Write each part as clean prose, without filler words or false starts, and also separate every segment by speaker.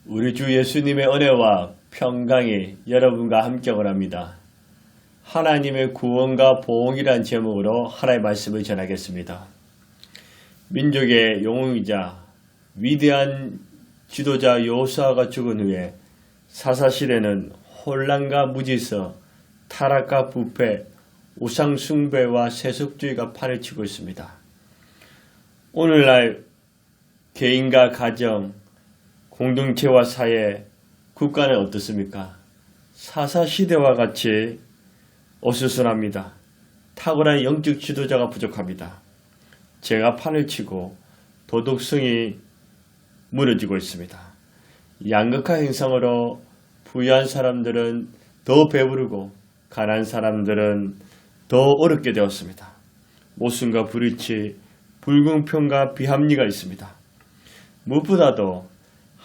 Speaker 1: 우리 주 예수님의 은혜와 평강이 여러분과 함께하고 합니다. 하나님의 구원과 보응이란 제목으로 하나님의 말씀을 전하겠습니다. 민족의 영웅이자 위대한 지도자 여호수아가 죽은 후에 사사시대는 혼란과 무질서, 타락과 부패, 우상숭배와 세속주의가 판을 치고 있습니다. 오늘날 개인과 가정, 공동체와 사회, 국가는 어떻습니까? 사사시대와 같이 어수선합니다. 탁월한 영적 지도자가 부족합니다. 죄가 판을 치고 도덕성이 무너지고 있습니다. 양극화 현상으로 부유한 사람들은 더 배부르고 가난한 사람들은 더 어렵게 되었습니다. 모순과 불일치, 불공평과 비합리가 있습니다. 무엇보다도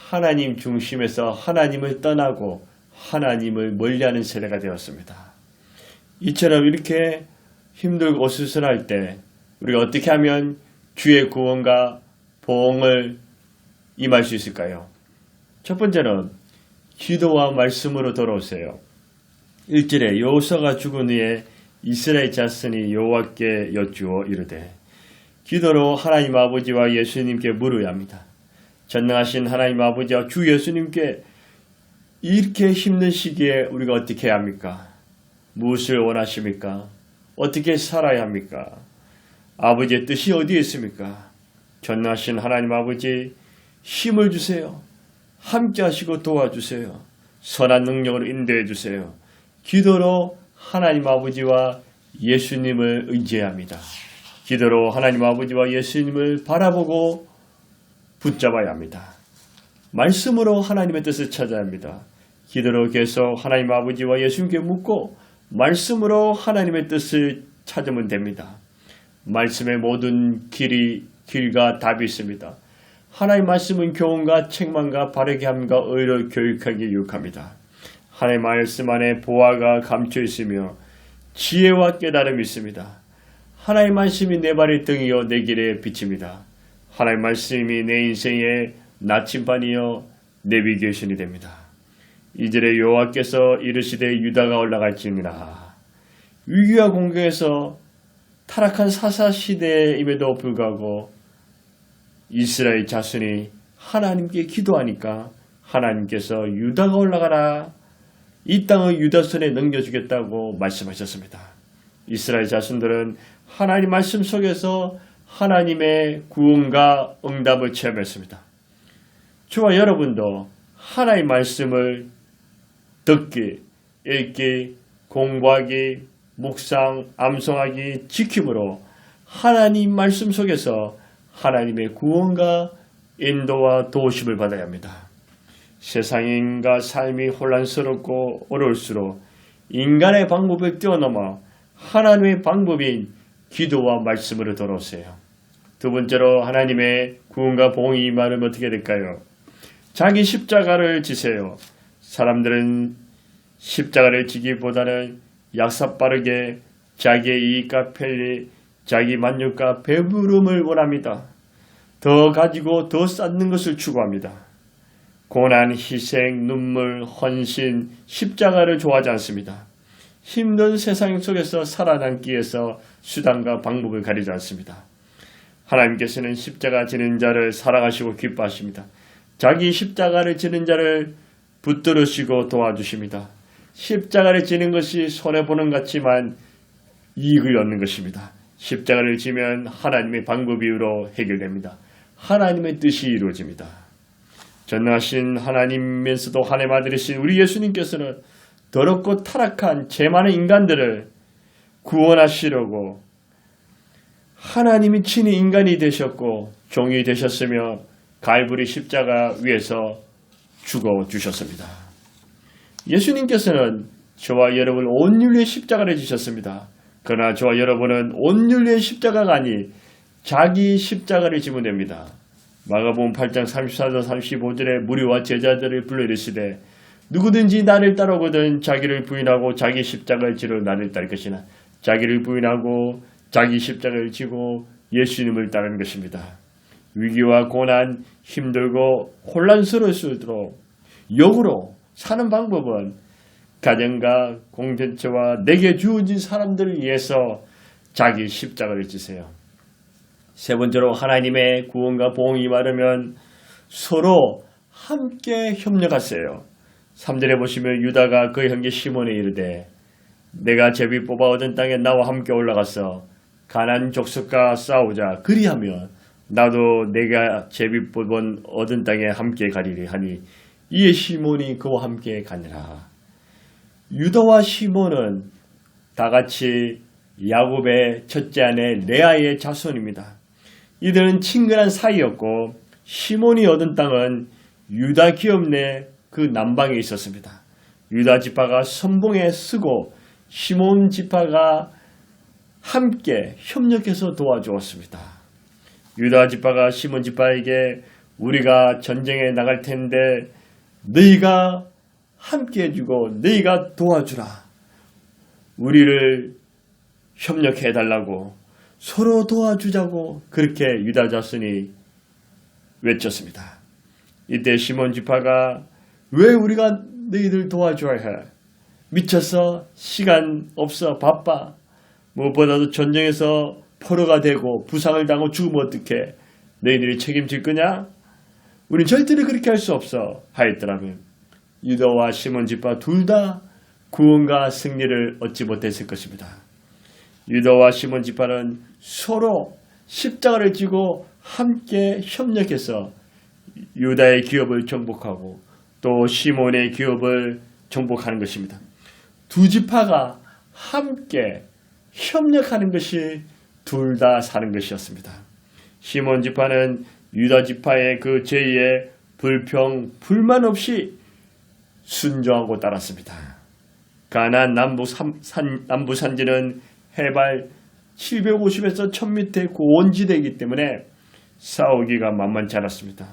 Speaker 1: 하나님 중심에서 하나님을 떠나고 하나님을 멀리하는 세대가 되었습니다. 이처럼 이렇게 힘들고 어수선할 때 우리가 어떻게 하면 주의 구원과 보응을 임할 수 있을까요? 첫 번째는 기도와 말씀으로 돌아오세요. 1절에 여호수아가 죽은 후에 이스라엘 자손이 여호와께 여쭈어 이르되 기도로 하나님 아버지와 예수님께 물어야 합니다. 전능하신 하나님 아버지와 주 예수님께 이렇게 힘든 시기에 우리가 어떻게 해야 합니까? 무엇을 원하십니까? 어떻게 살아야 합니까? 아버지의 뜻이 어디에 있습니까? 전능하신 하나님 아버지 힘을 주세요. 함께 하시고 도와주세요. 선한 능력으로 인도해 주세요. 기도로 하나님 아버지와 예수님을 의지해야 합니다. 기도로 하나님 아버지와 예수님을 바라보고 붙잡아야 합니다. 말씀으로 하나님의 뜻을 찾아야 합니다. 기도로 계속 하나님 아버지와 예수님께 묻고 말씀으로 하나님의 뜻을 찾으면 됩니다. 말씀의 모든 길과 답이 있습니다. 하나님 말씀은 교훈과 책망과 바르게 함과 의로 교육하기 유익합니다. 하나님 말씀 안에 보화가 감춰 있으며 지혜와 깨달음이 있습니다. 하나님 말씀이 내 발의 등이요 내 길의 빛입니다. 하나님 말씀이 내 인생의 나침반이요 내비게이션이 됩니다. 2절에 여호와께서 이르시되 유다가 올라갈지니라. 위기와 공격에서 타락한 사사시대임에도 불구하고 이스라엘 자손이 하나님께 기도하니까 하나님께서 유다가 올라가라. 이 땅을 유다 손에 넘겨주겠다고 말씀하셨습니다. 이스라엘 자손들은 하나님 말씀 속에서 하나님의 구원과 응답을 체험했습니다. 저와 여러분도 하나님 말씀을 듣기, 읽기, 공부하기, 묵상, 암송하기, 지킴으로 하나님 말씀 속에서 하나님의 구원과 인도와 도우심을 받아야 합니다. 세상인과 삶이 혼란스럽고 어려울수록 인간의 방법을 뛰어넘어 하나님의 방법인 기도와 말씀으로 돌아오세요. 두 번째로 하나님의 구원과 보응이 임하면 어떻게 될까요? 자기 십자가를 지세요. 사람들은 십자가를 지기보다는 약삭빠르게 자기의 이익과 편리, 자기 만족과 배부름을 원합니다. 더 가지고 더 쌓는 것을 추구합니다. 고난, 희생, 눈물, 헌신, 십자가를 좋아하지 않습니다. 힘든 세상 속에서 살아남기 위해서 수단과 방법을 가리지 않습니다. 하나님께서는 십자가 지는 자를 사랑하시고 기뻐하십니다. 자기 십자가를 지는 자를 붙들으시고 도와주십니다. 십자가를 지는 것이 손해보는 것 같지만 이익을 얻는 것입니다. 십자가를 지면 하나님의 방법으로 해결됩니다. 하나님의 뜻이 이루어집니다. 전능하신 하나님이면서도 하나님 아들이신 우리 예수님께서는 더럽고 타락한 죄 많은 인간들을 구원하시려고 하나님이 친히 인간이 되셨고 종이 되셨으며 갈보리 십자가 위에서 죽어주셨습니다. 예수님께서는 저와 여러분을 온 인류의 십자가를 지셨습니다. 그러나 저와 여러분은 온 인류의 십자가가 아니 자기 십자가를 지면 됩니다. 마가복음 8장 34절 35절에 무리와 제자들을 불러 이르시되 누구든지 나를 따르거든 자기를 부인하고 자기 십자가를 지러 나를 따를 것이나 자기를 부인하고 자기 십자가를 지고 예수님을 따르는 것입니다. 위기와 고난, 힘들고 혼란스러울수록 역으로 사는 방법은 가정과 공동체와 내게 주어진 사람들을 위해서 자기 십자가를 지세요. 세 번째로 하나님의 구원과 보응이 많으면 서로 함께 협력하세요. 3절에 보시면 유다가 그 형제 시몬에 이르되 내가 제비 뽑아 얻은 땅에 나와 함께 올라가서 가나안 족속과 싸우자. 그리하면 나도 내가 제비 뽑은 얻은 땅에 함께 가리리 하니 이에 시몬이 그와 함께 가니라. 유다와 시몬은 다같이 야곱의 첫째 아내 레아의 자손입니다. 이들은 친근한 사이였고 시몬이 얻은 땅은 유다 기업 내 그 남방에 있었습니다. 유다 지파가 선봉에 쓰고 시몬 지파가 함께 협력해서 도와주었습니다. 유다 지파가 시몬 지파에게 우리가 전쟁에 나갈 텐데 너희가 함께 해주고 너희가 도와주라. 우리를 협력해달라고 서로 도와주자고 그렇게 유다 자손이 외쳤습니다. 이때 시몬 지파가 왜 우리가 너희들 도와줘야 해? 미쳤어? 시간 없어? 바빠? 무엇보다도 전쟁에서 포로가 되고 부상을 당하고 죽으면 어떡해? 너희들이 책임질 거냐? 우린 절대로 그렇게 할 수 없어 하였더라면 유다와 시몬 지파 둘 다 구원과 승리를 얻지 못했을 것입니다. 유다와 시몬 지파는 서로 십자가를 지고 함께 협력해서 유다의 기업을 정복하고 또 시몬의 기업을 정복하는 것입니다. 두 지파가 함께 협력하는 것이 둘 다 사는 것이었습니다. 시몬 지파는 유다 지파의 그 제의에 불평, 불만 없이 순종하고 따랐습니다. 가나안 남부 산지는 해발 750에서 1000m의 고원지대이기 때문에 싸우기가 만만치 않았습니다.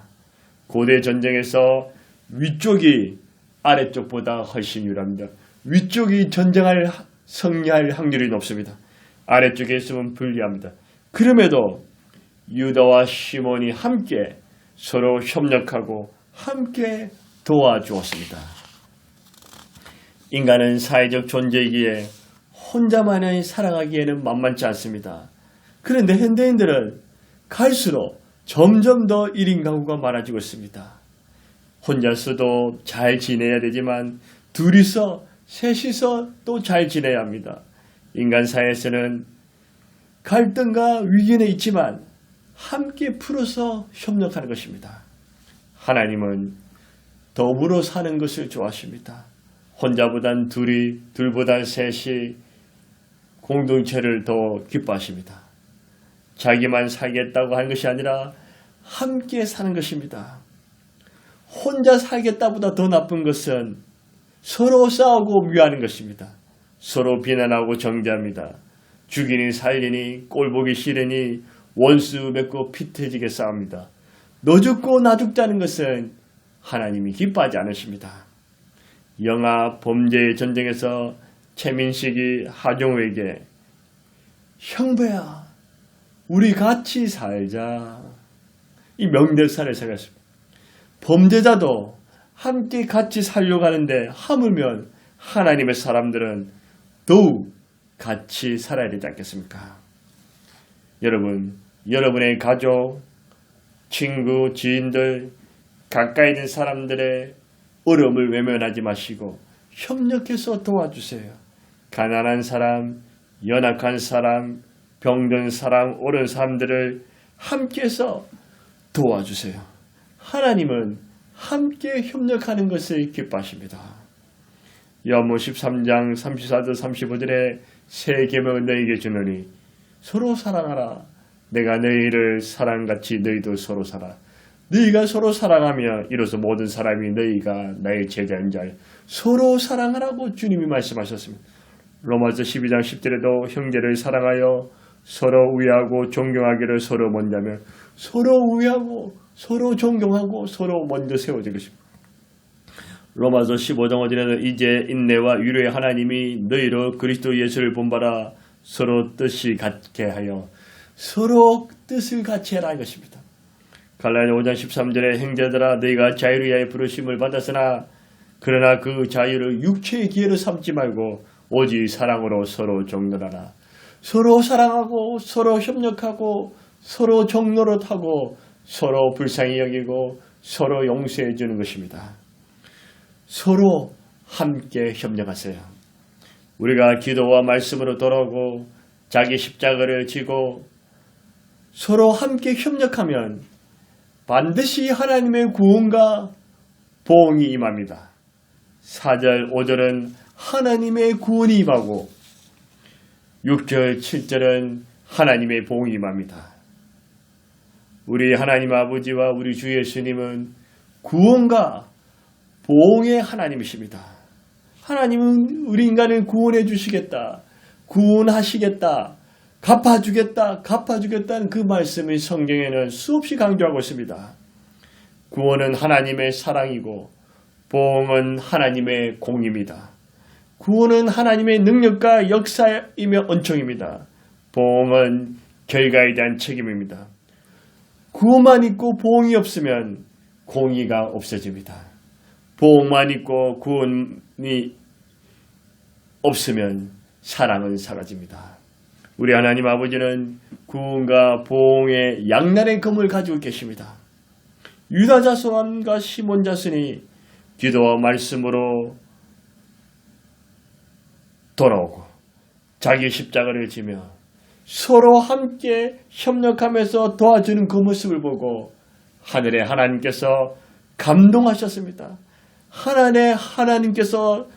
Speaker 1: 고대 전쟁에서 위쪽이 아래쪽보다 훨씬 유리합니다. 위쪽이 승리할 확률이 높습니다. 아래쪽에 있으면 불리합니다. 그럼에도 유다와 시몬이 함께 서로 협력하고 함께 도와주었습니다. 인간은 사회적 존재이기에 혼자만이 살아가기에는 만만치 않습니다. 그런데 현대인들은 갈수록 점점 더 1인 가구가 많아지고 있습니다. 혼자서도 잘 지내야 되지만 둘이서 셋이서 또 잘 지내야 합니다. 인간 사회에서는 갈등과 위기는 있지만 함께 풀어서 협력하는 것입니다. 하나님은 더불어 사는 것을 좋아하십니다. 혼자보단 둘이, 둘보단 셋이 공동체를 더 기뻐하십니다. 자기만 살겠다고 하는 것이 아니라 함께 사는 것입니다. 혼자 살겠다보다 더 나쁜 것은 서로 싸우고 미워하는 것입니다. 서로 비난하고 정죄합니다. 죽이니 살리니 꼴보기 싫으니 원수 맺고 피 터지게 싸웁니다. 너 죽고 나 죽자는 것은 하나님이 기뻐하지 않으십니다. 영아 범죄의 전쟁에서 최민식이 하종우에게 형배야 우리 같이 살자 이 명대사를 생각했습니다. 범죄자도 함께 같이 살려고 하는데 하물며 하나님의 사람들은 더욱 같이 살아야 되지 않겠습니까? 여러분, 여러분의 가족, 친구, 지인들, 가까이 있는 사람들의 어려움을 외면하지 마시고 협력해서 도와주세요. 가난한 사람, 연약한 사람, 병든 사람, 어려운 사람들을 함께해서 도와주세요. 하나님은 함께 협력하는 것을 기뻐하십니다. 요한복음 13장 34절 35절에 새 계명을 너희에게 주노니 서로 사랑하라. 내가 너희를 사랑같이 너희도 서로 살아. 너희가 서로 사랑하며 이로써 모든 사람이 너희가 나의 제자인 줄 알라. 서로 사랑하라고 주님이 말씀하셨습니다. 로마서 12장 10절에도 형제를 사랑하여 서로 우애하고 존경하기를 서로 먼저하며 서로 우애하고 서로 존경하고 서로 먼저 세워질 것입니다. 로마서 15장 5절에는 이제 인내와 위로의 하나님이 너희로 그리스도 예수를 본받아 서로 뜻이 같게 하여 서로 뜻을 같이 해라 것입니다. 갈라디아 5장 13절에 형제들아 너희가 자유를 위하여 부르심을 받았으나 그러나 그 자유를 육체의 기회로 삼지 말고 오직 사랑으로 서로 종노하라. 서로 사랑하고 서로 협력하고 서로 종노릇하고 서로 불쌍히 여기고 서로 용서해 주는 것입니다. 서로 함께 협력하세요. 우리가 기도와 말씀으로 돌아오고 자기 십자가를 지고 서로 함께 협력하면 반드시 하나님의 구원과 보응이 임합니다. 4절, 5절은 하나님의 구원이 임하고 6절, 7절은 하나님의 보응이 임합니다. 우리 하나님 아버지와 우리 주 예수님은 구원과 보응의 하나님이십니다. 하나님은 우리 인간을 구원해 주시겠다, 구원하시겠다, 갚아주겠다는 그 말씀이 성경에는 수없이 강조하고 있습니다. 구원은 하나님의 사랑이고 보응은 하나님의 공입니다. 구원은 하나님의 능력과 역사이며恩宠입니다. 보응은 결과에 대한 책임입니다. 구원만 있고 보응이 없으면 공의가 없어집니다. 보응만 있고 구원이 없으면 사랑은 사라집니다. 우리 하나님 아버지는 구원과 보응의 양날의 검을 가지고 계십니다. 유다 자손과 시몬 자손이 기도와 말씀으로 돌아오고 자기 십자가를 지며 서로 함께 협력하면서 도와주는 그 모습을 보고 하늘의 하나님께서 감동하셨습니다. 하나님께서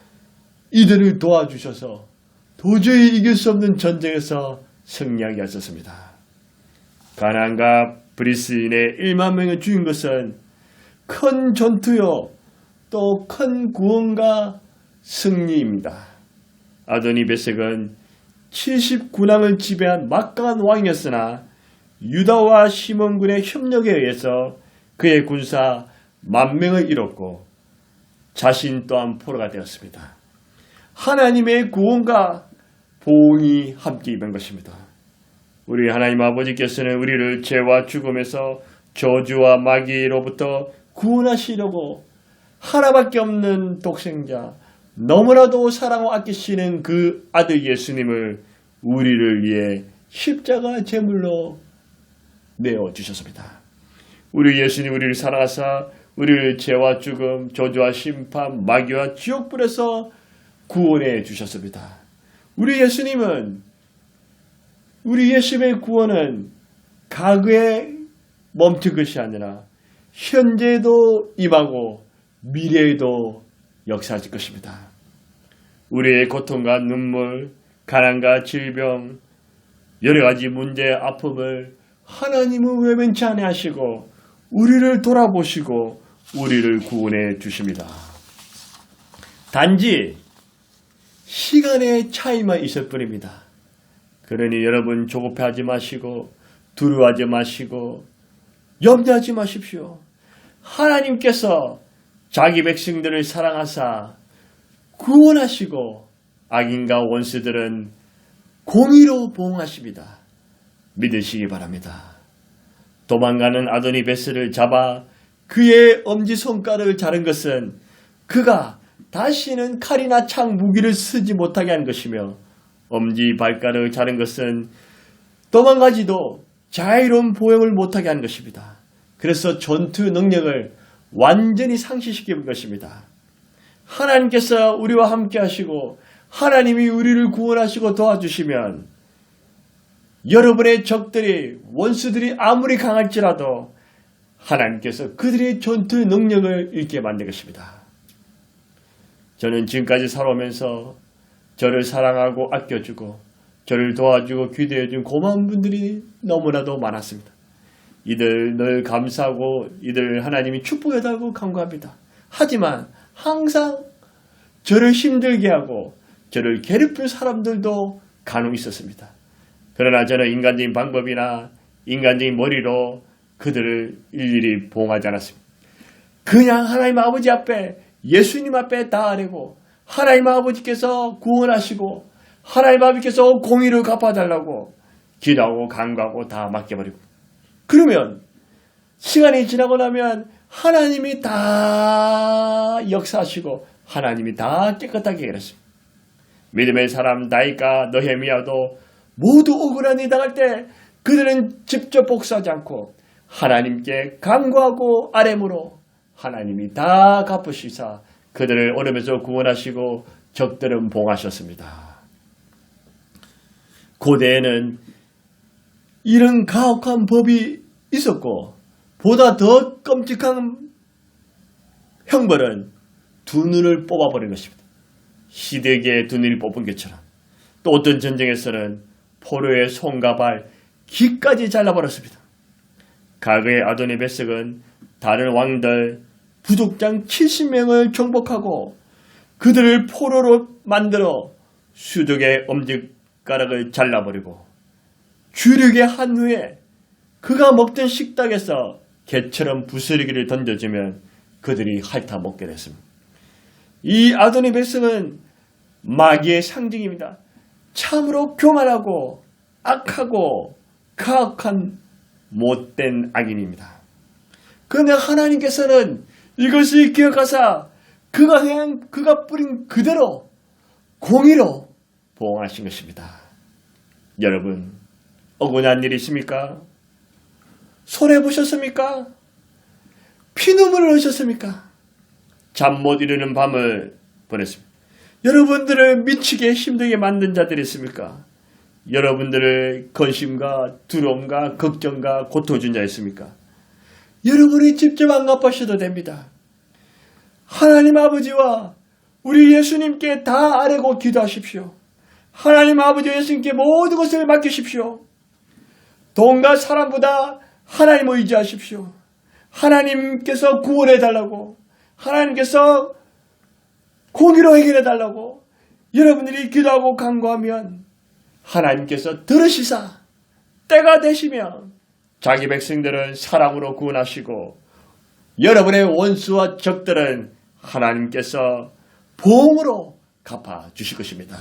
Speaker 1: 이들을 도와주셔서 도저히 이길 수 없는 전쟁에서 승리하게 하셨습니다. 가나안과 브리스인의 1만 명을 죽인 것은 큰 전투요 또 큰 구원과 승리입니다. 아도니베섹은 70군왕을 지배한 막강한 왕이었으나 유다와 시몬군의 협력에 의해서 그의 군사 10,000명을 잃었고 자신 또한 포로가 되었습니다. 하나님의 구원과 보응이 함께 임한 것입니다. 우리 하나님 아버지께서는 우리를 죄와 죽음에서 저주와 마귀로부터 구원하시려고 하나밖에 없는 독생자, 너무나도 사랑하고 아끼시는 그 아들 예수님을 우리를 위해 십자가 제물로 내어주셨습니다. 우리 예수님 우리를 사랑하사 우리를 죄와 죽음, 저주와 심판, 마귀와 지옥불에서 구원해 주셨습니다. 우리 예수님의 구원은 과거에 멈춘 것이 아니라 현재에도 임하고 미래에도 역사할 것입니다. 우리의 고통과 눈물, 가난과 질병, 여러 가지 문제, 아픔을 하나님은 외면치 아니하시고 우리를 돌아보시고 우리를 구원해 주십니다. 단지 시간의 차이만 있을 뿐입니다. 그러니 여러분 조급해하지 마시고 두려워하지 마시고 염려하지 마십시오. 하나님께서 자기 백성들을 사랑하사 구원하시고 악인과 원수들은 공의로 보응하십니다. 믿으시기 바랍니다. 도망가는 아도니베스를 잡아 그의 엄지손가락을 자른 것은 그가 다시는 칼이나 창 무기를 쓰지 못하게 한 것이며 엄지발가락을 자른 것은 도망가지도 자유로운 보행을 못하게 한 것입니다. 그래서 전투 능력을 완전히 상실시킨 것입니다. 하나님께서 우리와 함께 하시고 하나님이 우리를 구원하시고 도와주시면 여러분의 적들이 원수들이 아무리 강할지라도 하나님께서 그들의 전투 능력을 잃게 만들 것입니다. 저는 지금까지 살아오면서 저를 사랑하고 아껴주고 저를 도와주고 기도해준 고마운 분들이 너무나도 많았습니다. 이들 늘 감사하고 이들 하나님이 축복해달라고 간구합니다. 하지만 항상 저를 힘들게 하고 저를 괴롭힌 사람들도 간혹 있었습니다. 그러나 저는 인간적인 방법이나 인간적인 머리로 그들을 일일이 보응하지 않았습니다. 그냥 하나님 아버지 앞에 예수님 앞에 다 아뢰고 하나님 아버지께서 구원하시고 하나님 아버지께서 공의를 갚아달라고 기도하고 간구하고 다 맡겨버리고 그러면 시간이 지나고 나면 하나님이 다 역사하시고 하나님이 다 깨끗하게 해결했습니다. 믿음의 사람 다윗과 느헤미야도 모두 억울한 일이 당할 때 그들은 직접 복수하지 않고 하나님께 간구하고 아뢰므로 하나님이 다 갚으시사 그들을 어려움에서 구원하시고 적들은 봉하셨습니다. 고대에는 이런 가혹한 법이 있었고 보다 더 끔찍한 형벌은 두 눈을 뽑아버린 것입니다. 시드에게 두 눈이 뽑은 것처럼 또 어떤 전쟁에서는 포로의 손과 발, 귀까지 잘라버렸습니다. 과거의 아도니베섹은 다른 왕들 부족장 70명을 정복하고 그들을 포로로 만들어 수족의 엄지가락을 잘라버리고 주력에 한 후에 그가 먹던 식탁에서 개처럼 부스러기를 던져주면 그들이 핥아 먹게 됐습니다. 이 아도니베섹은 마귀의 상징입니다. 참으로 교만하고 악하고 가혹한 못된 악인입니다. 그런데 하나님께서는 이것을 기억하사 그가 뿌린 그대로 공의로 보응하신 것입니다. 여러분, 억울한 일이 있습니까? 손해보셨습니까? 피눈물을 흘리셨습니까? 잠 못 이루는 밤을 보냈습니다. 여러분들을 미치게 힘들게 만든 자들이 있습니까? 여러분들을 근심과 두려움과 걱정과 고통 준 자 있습니까? 여러분이 직접 안 갚으셔도 됩니다. 하나님 아버지와 우리 예수님께 다 아뢰고 기도하십시오. 하나님 아버지와 예수님께 모든 것을 맡기십시오. 돈과 사람보다 하나님을 의지하십시오. 하나님께서 구원해달라고, 하나님께서 공의로 해결해달라고 여러분들이 기도하고 간구하면 하나님께서 들으시사 때가 되시면 자기 백성들은 사랑으로 구원하시고 여러분의 원수와 적들은 하나님께서 보응으로 갚아주실 것입니다.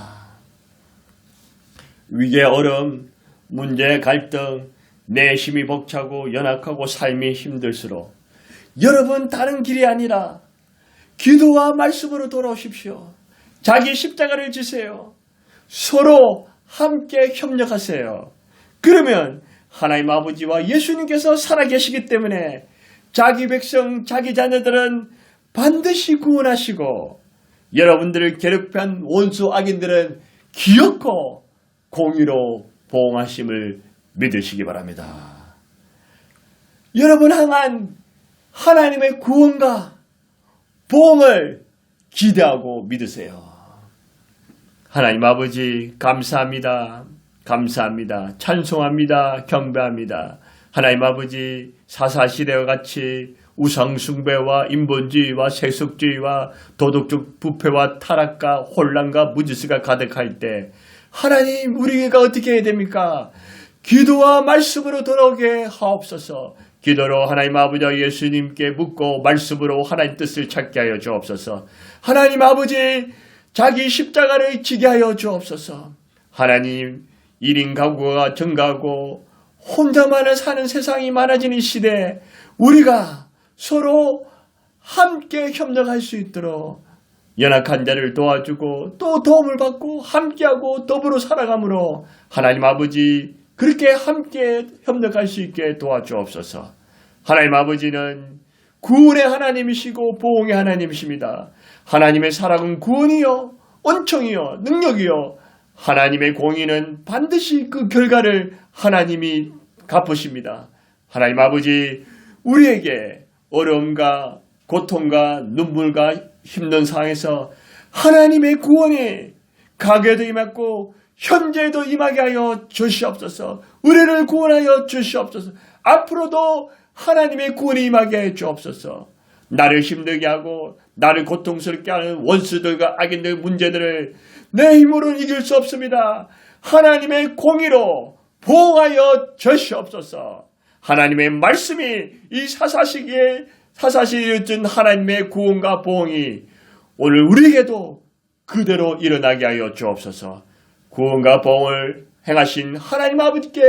Speaker 1: 위기의 어려움, 문제의 갈등, 내심이 벅차고 연약하고 삶이 힘들수록 여러분 다른 길이 아니라 기도와 말씀으로 돌아오십시오. 자기 십자가를 지세요. 서로 함께 협력하세요. 그러면 하나님 아버지와 예수님께서 살아계시기 때문에 자기 백성, 자기 자녀들은 반드시 구원하시고 여러분들을 괴롭힌 원수 악인들은 기어코 공의로 보응하심을 믿으시기 바랍니다. 여러분 향한 하나님의 구원과 보응을 기대하고 믿으세요. 하나님 아버지 감사합니다. 감사합니다. 찬송합니다. 경배합니다. 하나님 아버지 사사시대와 같이 우상숭배와 인본주의와 세속주의와 도덕적 부패와 타락과 혼란과 무지수가 가득할 때 하나님 우리가 어떻게 해야 됩니까? 기도와 말씀으로 돌아오게 하옵소서. 기도로 하나님 아버지와 예수님께 묻고 말씀으로 하나님 뜻을 찾게 하여 주옵소서. 하나님 아버지 자기 십자가를 지게 하여 주옵소서. 하나님 1인 가구가 증가하고 혼자만 사는 세상이 많아지는 시대에 우리가 서로 함께 협력할 수 있도록 연약한 자를 도와주고 또 도움을 받고 함께하고 더불어 살아감으로 하나님 아버지 그렇게 함께 협력할 수 있게 도와주옵소서. 하나님 아버지는 구원의 하나님이시고 보응의 하나님이십니다. 하나님의 사랑은 구원이요 은총이요 능력이요 하나님의 공의는 반드시 그 결과를 하나님이 갚으십니다. 하나님 아버지 우리에게 어려움과 고통과 눈물과 힘든 상황에서 하나님의 구원이 가게도 임했고 현재도 임하게 하여 주시옵소서. 우리를 구원하여 주시옵소서. 앞으로도 하나님의 구원이 임하게 해 주옵소서. 나를 힘들게 하고 나를 고통스럽게 하는 원수들과 악인들 문제들을 내 힘으로는 이길 수 없습니다. 하나님의 공의로 보호하여 주시옵소서. 하나님의 말씀이 이 사사시기에 사사시기에 하나님의 구원과 보응이 오늘 우리에게도 그대로 일어나게 하여 주옵소서. 구원과 보응을 행하신 하나님 아버지께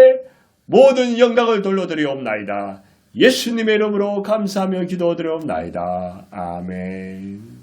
Speaker 1: 모든 영광을 돌려드리옵나이다. 예수님의 이름으로 감사하며 기도드리옵나이다. 아멘.